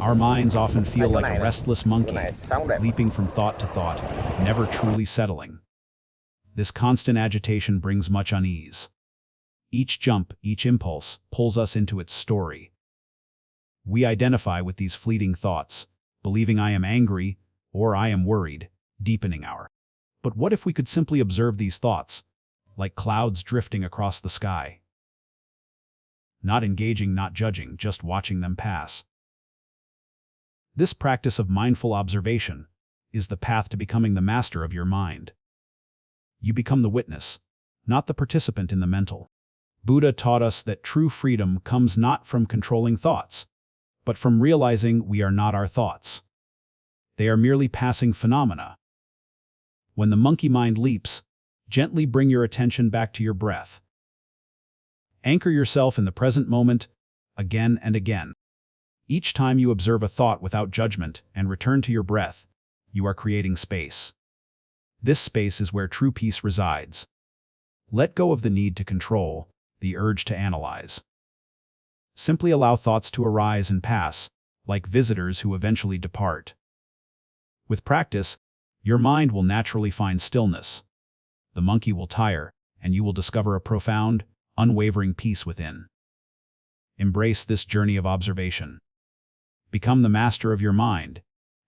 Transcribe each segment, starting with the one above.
Our minds often Hai feel chỗ like a này nè, restless chỗ monkey, này sống đẹp. leaping from thought to thought, never truly settling. This constant agitation brings much unease. Each jump, each impulse, pulls us into its story. We identify with these fleeting thoughts, believing I am angry or I am worried, deepening our. But what if we could simply observe these thoughts, like clouds drifting across the sky? Not engaging, not judging, just watching them pass. This practice of mindful observation is the path to becoming the master of your mind. You become the witness, not the participant in the mental. Buddha taught us that true freedom comes not from controlling thoughts, but from realizing we are not our thoughts. They are merely passing phenomena. When the monkey mind leaps, gently bring your attention back to your breath. Anchor yourself in the present moment, again and again. Each time you observe a thought without judgment and return to your breath, you are creating space. This space is where true peace resides. Let go of the need to control, the urge to analyze. Simply allow thoughts to arise and pass, like visitors who eventually depart. With practice, your mind will naturally find stillness. The monkey will tire, and you will discover a profound, unwavering peace within. Embrace this journey of observation. Become the master of your mind,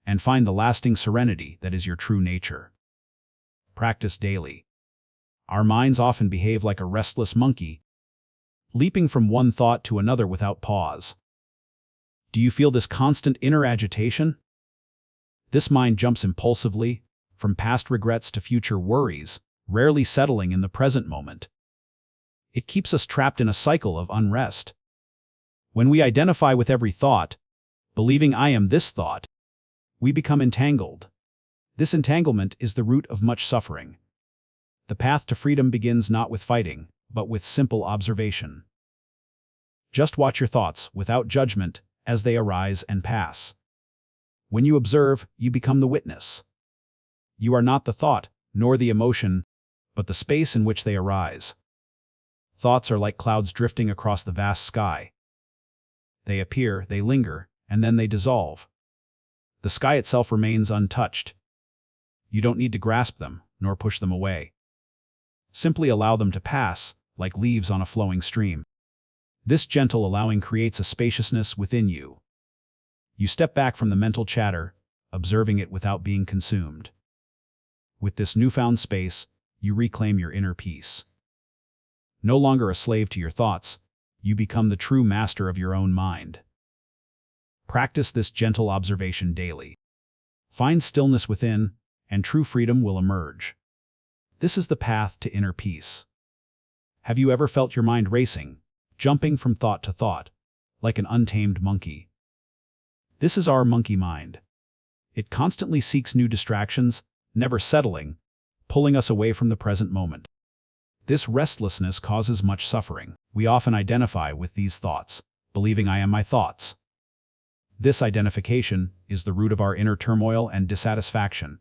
and find the lasting serenity that is your true nature. Practice daily. Our minds often behave like a restless monkey, leaping from one thought to another without pause. Do you feel this constant inner agitation? This mind jumps impulsively, from past regrets to future worries, rarely settling in the present moment. It keeps us trapped in a cycle of unrest. When we identify with every thought, believing I am this thought, we become entangled. This entanglement is the root of much suffering. The path to freedom begins not with fighting, but with simple observation. Just watch your thoughts, without judgment, as they arise and pass. When you observe, you become the witness. You are not the thought, nor the emotion, but the space in which they arise. Thoughts are like clouds drifting across the vast sky. They appear, they linger, and then they dissolve. The sky itself remains untouched. You don't need to grasp them, nor push them away. Simply allow them to pass, like leaves on a flowing stream. This gentle allowing creates a spaciousness within you. You step back from the mental chatter, observing it without being consumed. With this newfound space, you reclaim your inner peace. No longer a slave to your thoughts, you become the true master of your own mind. Practice this gentle observation daily. Find stillness within, and true freedom will emerge. This is the path to inner peace. Have you ever felt your mind racing, jumping from thought to thought, like an untamed monkey? This is our monkey mind. It constantly seeks new distractions, never settling, pulling us away from the present moment. This restlessness causes much suffering. We often identify with these thoughts, believing I am my thoughts. This identification is the root of our inner turmoil and dissatisfaction.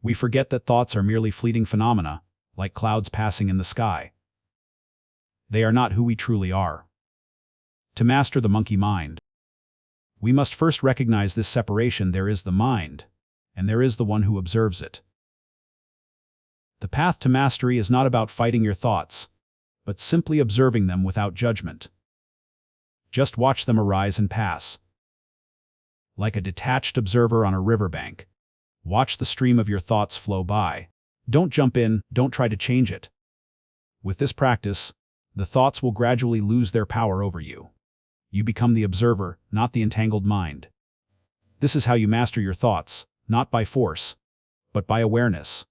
We forget that thoughts are merely fleeting phenomena, like clouds passing in the sky. They are not who we truly are. To master the monkey mind, we must first recognize this separation. There is the mind, and there is the one who observes it. The path to mastery is not about fighting your thoughts, but simply observing them without judgment. Just watch them arise and pass. Like a detached observer on a riverbank, watch the stream of your thoughts flow by. Don't jump in, don't try to change it. With this practice, the thoughts will gradually lose their power over you. You become the observer, not the entangled mind. This is how you master your thoughts, not by force, but by awareness.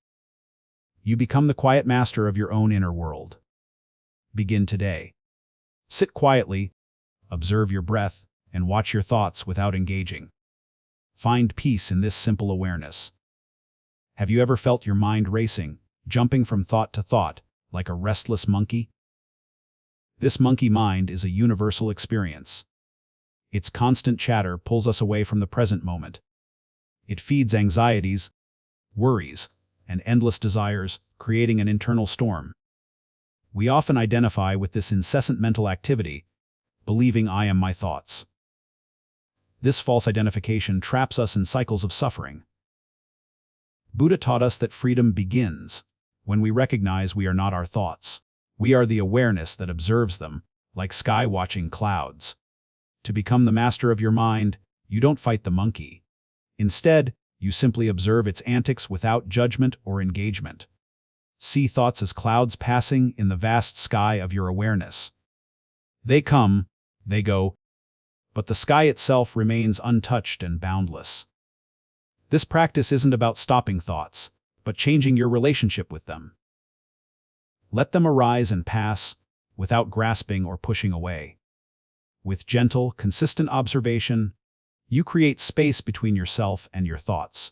You become the quiet master of your own inner world. Begin today. Sit quietly, observe your breath, and watch your thoughts without engaging. Find peace in this simple awareness. Have you ever felt your mind racing, jumping from thought to thought, like a restless monkey? This monkey mind is a universal experience. Its constant chatter pulls us away from the present moment. It feeds anxieties, worries, and endless desires, creating an internal storm. We often identify with this incessant mental activity, believing I am my thoughts. This false identification traps us in cycles of suffering. Buddha taught us that freedom begins when we recognize we are not our thoughts. We are the awareness that observes them, like sky watching clouds. To become the master of your mind, you don't fight the monkey. Instead, you simply observe its antics without judgment or engagement. See thoughts as clouds passing in the vast sky of your awareness. They come, they go, but the sky itself remains untouched and boundless. This practice isn't about stopping thoughts, but changing your relationship with them. Let them arise and pass, without grasping or pushing away. With gentle, consistent observation, you create space between yourself and your thoughts.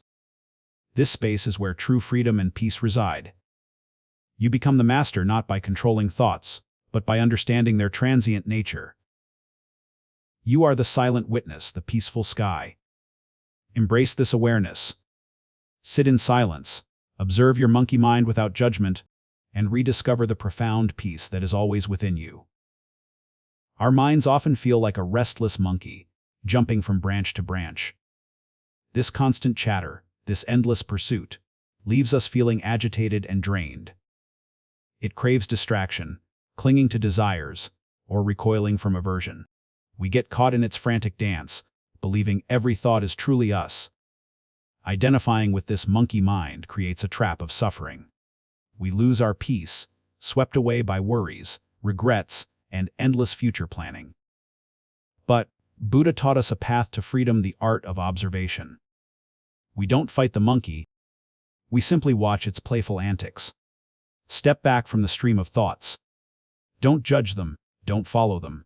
This space is where true freedom and peace reside. You become the master not by controlling thoughts, but by understanding their transient nature. You are the silent witness, the peaceful sky. Embrace this awareness. Sit in silence, observe your monkey mind without judgment, and rediscover the profound peace that is always within you. Our minds often feel like a restless monkey, jumping from branch to branch. This constant chatter, this endless pursuit, leaves us feeling agitated and drained. It craves distraction, clinging to desires, or recoiling from aversion. We get caught in its frantic dance, believing every thought is truly us. Identifying with this monkey mind creates a trap of suffering. We lose our peace, swept away by worries, regrets, and endless future planning. But Buddha taught us a path to freedom, the art of observation. We don't fight the monkey, we simply watch its playful antics. Step back from the stream of thoughts. Don't judge them, don't follow them.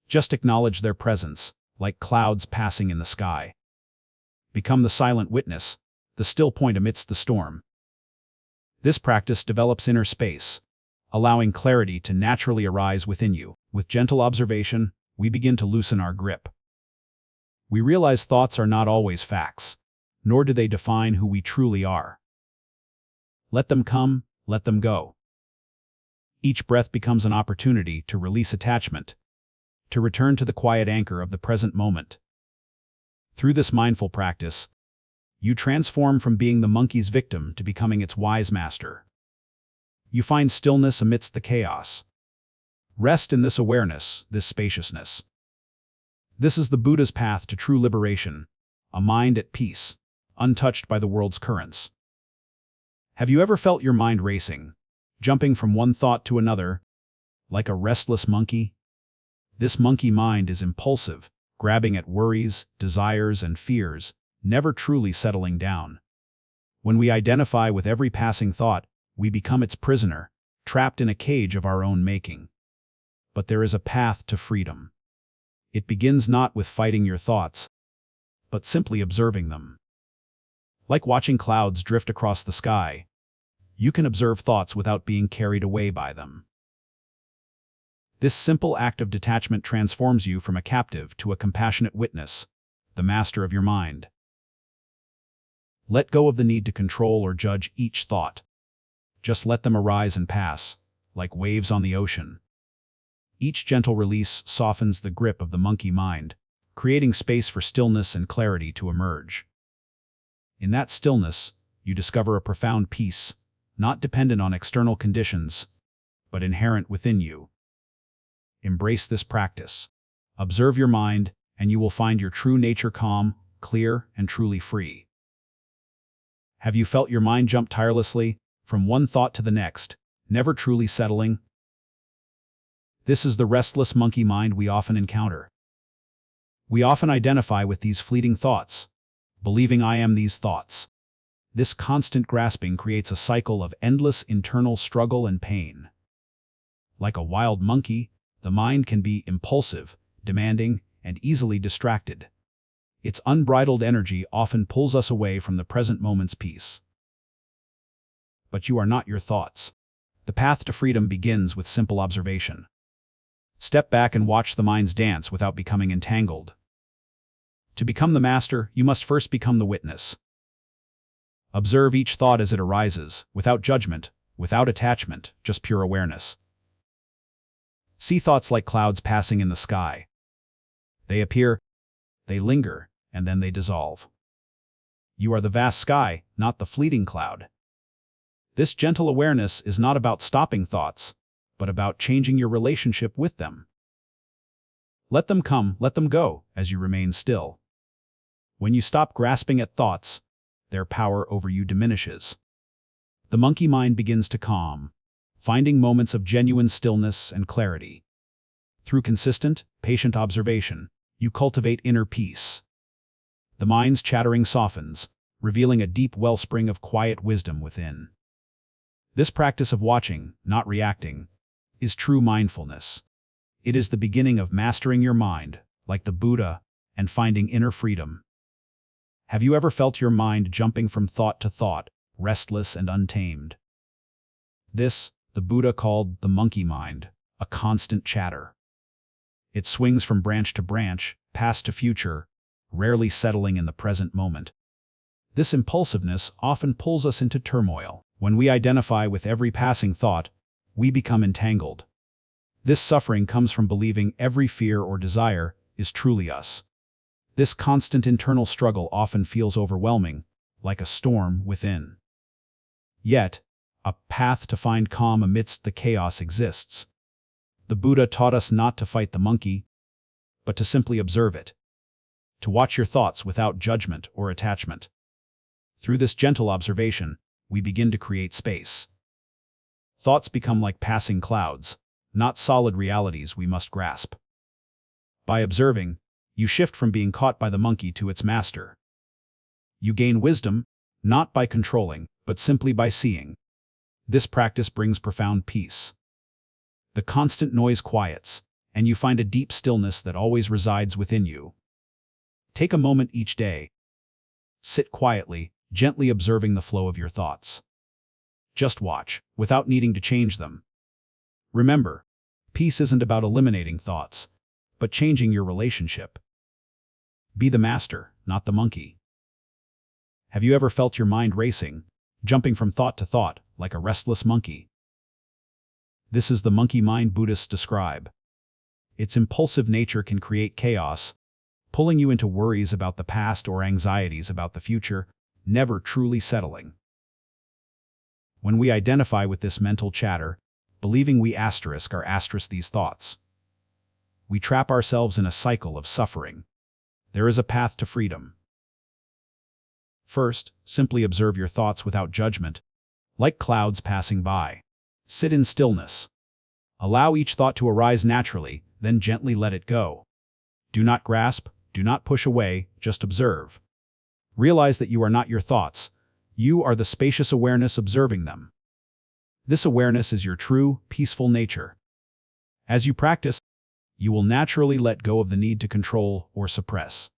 Just acknowledge their presence, like clouds passing in the sky. Become the silent witness, the still point amidst the storm. This practice develops inner space, allowing clarity to naturally arise within you. With gentle observation, we begin to loosen our grip. We realize thoughts are not always facts, nor do they define who we truly are. Let them come, let them go. Each breath becomes an opportunity to release attachment, to return to the quiet anchor of the present moment. Through this mindful practice, you transform from being the monkey's victim to becoming its wise master. You find stillness amidst the chaos. Rest in this awareness, this spaciousness. This is the Buddha's path to true liberation, a mind at peace, untouched by the world's currents. Have you ever felt your mind racing, jumping from one thought to another, like a restless monkey? This monkey mind is impulsive, grabbing at worries, desires, and fears, never truly settling down. When we identify with every passing thought, we become its prisoner, trapped in a cage of our own making. But there is a path to freedom. It begins not with fighting your thoughts, but simply observing them. Like watching clouds drift across the sky, you can observe thoughts without being carried away by them. This simple act of detachment transforms you from a captive to a compassionate witness, the master of your mind. Let go of the need to control or judge each thought. Just let them arise and pass, like waves on the ocean. Each gentle release softens the grip of the monkey mind, creating space for stillness and clarity to emerge. In that stillness, you discover a profound peace, not dependent on external conditions, but inherent within you. Embrace this practice. Observe your mind, and you will find your true nature calm, clear, and truly free. Have you felt your mind jump tirelessly, from one thought to the next, never truly settling? This is the restless monkey mind we often encounter. We often identify with these fleeting thoughts, believing I am these thoughts. This constant grasping creates a cycle of endless internal struggle and pain. Like a wild monkey, the mind can be impulsive, demanding, and easily distracted. Its unbridled energy often pulls us away from the present moment's peace. But you are not your thoughts. The path to freedom begins with simple observation. Step back and watch the mind's dance without becoming entangled. To become the master, you must first become the witness. Observe each thought as it arises, without judgment, without attachment, just pure awareness. See thoughts like clouds passing in the sky. They appear, they linger, and then they dissolve. You are the vast sky, not the fleeting cloud. This gentle awareness is not about stopping thoughts, but about changing your relationship with them. Let them come, let them go, as you remain still. When you stop grasping at thoughts, their power over you diminishes. The monkey mind begins to calm, finding moments of genuine stillness and clarity. Through consistent, patient observation, you cultivate inner peace. The mind's chattering softens, revealing a deep wellspring of quiet wisdom within. This practice of watching, not reacting, is true mindfulness. It is the beginning of mastering your mind, like the Buddha, and finding inner freedom. Have you ever felt your mind jumping from thought to thought, restless and untamed? This, the Buddha called the monkey mind, a constant chatter. It swings from branch to branch, past to future, rarely settling in the present moment. This impulsiveness often pulls us into turmoil. When we identify with every passing thought, we become entangled. This suffering comes from believing every fear or desire is truly us. This constant internal struggle often feels overwhelming, like a storm within. Yet, a path to find calm amidst the chaos exists. The Buddha taught us not to fight the monkey, but to simply observe it. To watch your thoughts without judgment or attachment. Through this gentle observation, we begin to create space. Thoughts become like passing clouds, not solid realities we must grasp. By observing, you shift from being caught by the monkey to its master. You gain wisdom, not by controlling, but simply by seeing. This practice brings profound peace. The constant noise quiets, and you find a deep stillness that always resides within you. Take a moment each day. Sit quietly, gently observing the flow of your thoughts. Just watch, without needing to change them. Remember, peace isn't about eliminating thoughts, but changing your relationship. Be the master, not the monkey. Have you ever felt your mind racing, jumping from thought to thought, like a restless monkey? This is the monkey mind Buddhists describe. Its impulsive nature can create chaos, pulling you into worries about the past or anxieties about the future, never truly settling. When we identify with this mental chatter, believing we asterisk these thoughts, we trap ourselves in a cycle of suffering. There is a path to freedom. First, simply observe your thoughts without judgment, like clouds passing by. Sit in stillness. Allow each thought to arise naturally, then gently let it go. Do not grasp, do not push away, just observe. Realize that you are not your thoughts. You are the spacious awareness observing them. This awareness is your true, peaceful nature. As you practice, you will naturally let go of the need to control or suppress.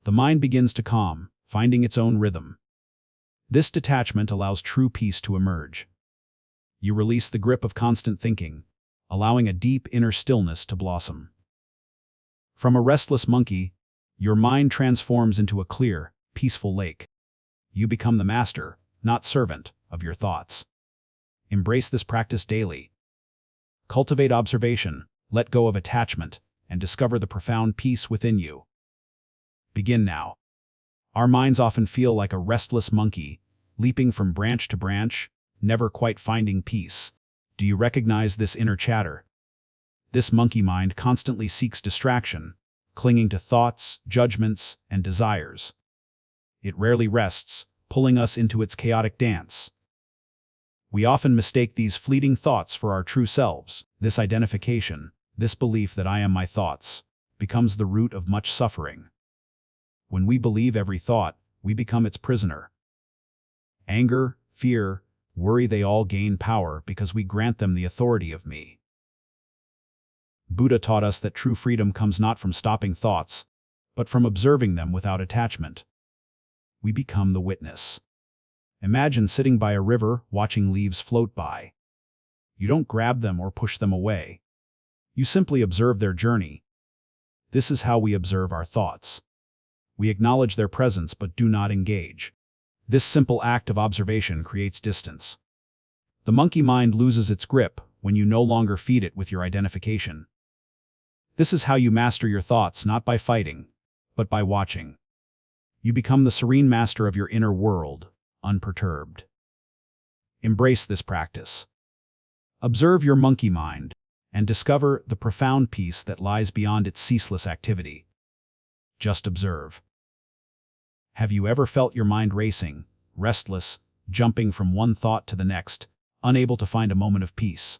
The mind begins to calm, finding its own rhythm. This detachment allows true peace to emerge. You release the grip of constant thinking, allowing a deep inner stillness to blossom. From a restless monkey, your mind transforms into a clear, peaceful lake. You become the master, not servant, of your thoughts. Embrace this practice daily. Cultivate observation, let go of attachment, and discover the profound peace within you. Begin now. Our minds often feel like a restless monkey, leaping from branch to branch, never quite finding peace. Do you recognize this inner chatter? This monkey mind constantly seeks distraction, clinging to thoughts, judgments, and desires. It rarely rests, pulling us into its chaotic dance. We often mistake these fleeting thoughts for our true selves. This identification, this belief that I am my thoughts, becomes the root of much suffering. When we believe every thought, we become its prisoner. Anger, fear, worry, they all gain power because we grant them the authority of me. Buddha taught us that true freedom comes not from stopping thoughts, but from observing them without attachment. We become the witness. Imagine sitting by a river, watching leaves float by. You don't grab them or push them away. You simply observe their journey. This is how we observe our thoughts. We acknowledge their presence but do not engage. This simple act of observation creates distance. The monkey mind loses its grip when you no longer feed it with your identification. This is how you master your thoughts, not by fighting, but by watching. You become the serene master of your inner world, unperturbed. Embrace this practice. Observe your monkey mind and discover the profound peace that lies beyond its ceaseless activity. Just observe. Have you ever felt your mind racing, restless, jumping from one thought to the next, unable to find a moment of peace?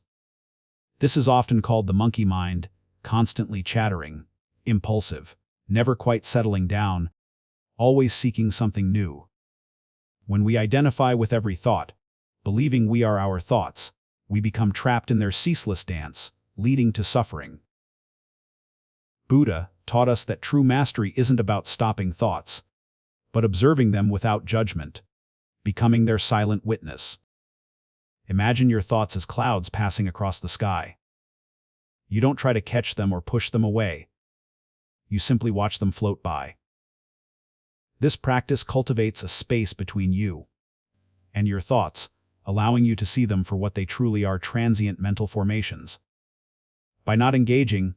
This is often called the monkey mind, constantly chattering, impulsive, never quite settling down, always seeking something new. When we identify with every thought, believing we are our thoughts, we become trapped in their ceaseless dance, leading to suffering. Buddha taught us that true mastery isn't about stopping thoughts, but observing them without judgment, becoming their silent witness. Imagine your thoughts as clouds passing across the sky. You don't try to catch them or push them away. You simply watch them float by. This practice cultivates a space between you and your thoughts, allowing you to see them for what they truly are: transient mental formations. By not engaging,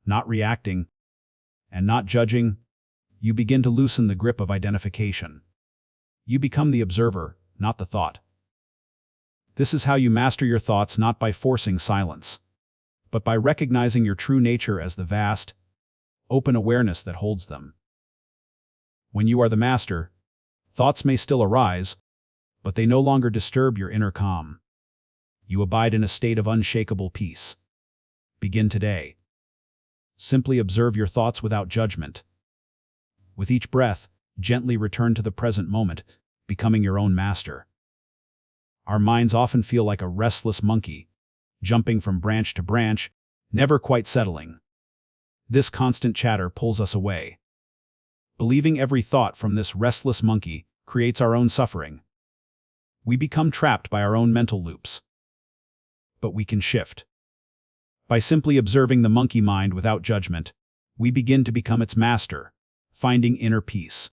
not reacting, and not judging, you begin to loosen the grip of identification. You become the observer, not the thought. This is how you master your thoughts, not by forcing silence, but by recognizing your true nature as the vast, open awareness that holds them. When you are the master, thoughts may still arise, but they no longer disturb your inner calm. You abide in a state of unshakable peace. Begin today. Simply observe your thoughts without judgment. With each breath, gently return to the present moment, becoming your own master. Our minds often feel like a restless monkey, jumping from branch to branch, never quite settling. This constant chatter pulls us away. Believing every thought from this restless monkey creates our own suffering. We become trapped by our own mental loops. But we can shift. By simply observing the monkey mind without judgment, we begin to become its master, finding inner peace.